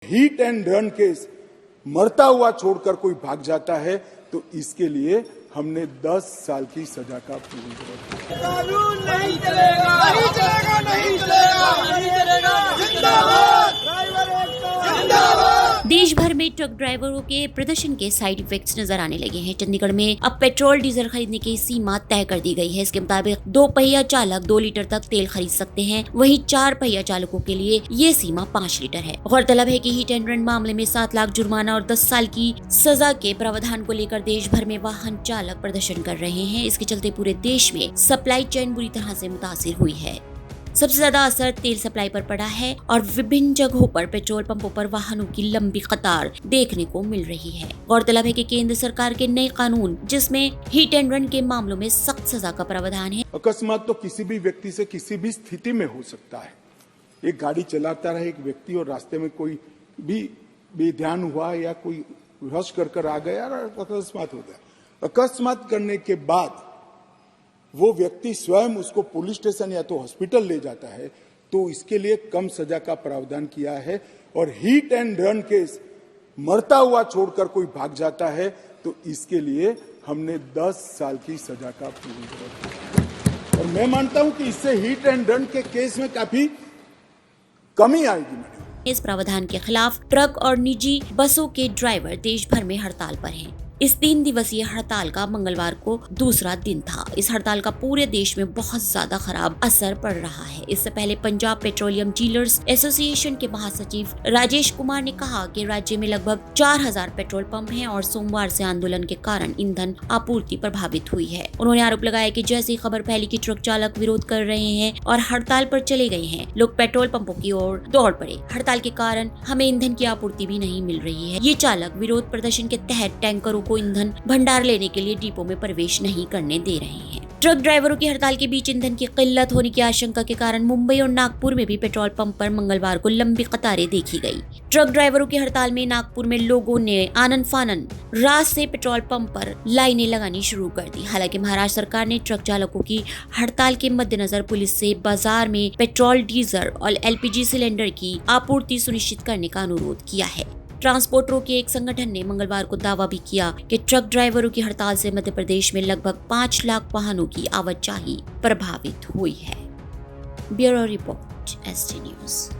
Hit and run case मरता हुआ छोड़कर कोई भाग जाता है तो इसके लिए हमने 10 साल की सजा का प्रावधान। कानून नहीं चलेगा, नहीं चलेगा, नहीं चलेगा, नहीं चलेगा। जिंदाबाद, ड्राइवर एकता जिंदाबाद। देश भर में ट्रक ड्राइवरों के प्रदर्शन के साइड इफेक्ट्स नजर आने लगे हैं। चंडीगढ़ में अब पेट्रोल डीजल खरीदने की सीमा तय कर दी गई है। इसके मुताबिक 2 पहिया चालक 2 लीटर तक तेल खरीद सकते हैं, वहीं 4 पहिया चालकों के लिए ये सीमा 5 लीटर है। गौरतलब है कि हिट एंड रन मामले में 7 लाख जुर्माना और 10 साल की सजा के प्रावधान को लेकर देश भर में वाहन चालक प्रदर्शन कर रहे हैं। इसके चलते पूरे देश में सप्लाई चेन बुरी तरह से मुतासिर हुई है। सबसे ज्यादा असर तेल सप्लाई पर पड़ा है और विभिन्न जगहों पर पेट्रोल पंपों पर वाहनों की लंबी कतार देखने को मिल रही है। गौरतलब है कि केंद्र सरकार के नए कानून जिसमें हिट एंड रन के मामलों में सख्त सजा का प्रावधान है। अकस्मात तो किसी भी व्यक्ति से किसी भी स्थिति में हो सकता है। एक गाड़ी चलाता रहे एक व्यक्ति और रास्ते में कोई भी बेध्यान हुआ या कोई रश कर आ गया और अकस्मात हो गया। अकस्मात करने के बाद वो व्यक्ति स्वयं उसको पुलिस स्टेशन या तो हॉस्पिटल ले जाता है तो इसके लिए कम सजा का प्रावधान किया है। और हिट एंड रन केस मरता हुआ छोड़कर कोई भाग जाता है तो इसके लिए हमने 10 साल की सजा का प्रावधान। और मैं मानता हूं कि इससे हिट एंड रन के केस में काफी कमी आएगी। इस प्रावधान के खिलाफ ट्रक और निजी बसों के ड्राइवर देश भर में हड़ताल पर हैं। इस 3 दिवसीय हड़ताल का मंगलवार को दूसरा दिन था। इस हड़ताल का पूरे देश में बहुत ज्यादा खराब असर पड़ रहा है। इससे पहले पंजाब पेट्रोलियम डीलर्स एसोसिएशन के महासचिव राजेश कुमार ने कहा कि राज्य में लगभग 4000 पेट्रोल पंप हैं और सोमवार से आंदोलन के कारण ईंधन आपूर्ति प्रभावित हुई है। उन्होंने आरोप लगाया कि जैसे ही खबर फैली कि ट्रक चालक विरोध कर रहे हैं और हड़ताल पर चले गए हैं, लोग पेट्रोल पंपों की ओर दौड़ पड़े। हड़ताल के कारण हमें ईंधन की आपूर्ति भी नहीं मिल रही है। ये चालक विरोध प्रदर्शन के तहत टैंकरों को ईंधन भंडार लेने के लिए डिपो में प्रवेश नहीं करने दे रहे हैं। ट्रक ड्राइवरों की हड़ताल के बीच ईंधन की किल्लत होने की आशंका के कारण मुंबई और नागपुर में भी पेट्रोल पंप पर मंगलवार को लंबी कतारें देखी गई। ट्रक ड्राइवरों की हड़ताल में नागपुर में लोगों ने आनन फानन रात से पेट्रोल पंप पर लाइनें लगानी शुरू कर दी। हालांकि महाराष्ट्र सरकार ने ट्रक चालकों की हड़ताल के मद्देनजर पुलिस से बाजार में पेट्रोल, डीजल और LPG सिलेंडर की आपूर्ति सुनिश्चित करने का अनुरोध किया है। ट्रांसपोर्टरों के एक संगठन ने मंगलवार को दावा भी किया कि ट्रक ड्राइवरों की हड़ताल से मध्य प्रदेश में लगभग 5 लाख वाहनों की आवाजाही प्रभावित हुई है। Bureau report, ST news.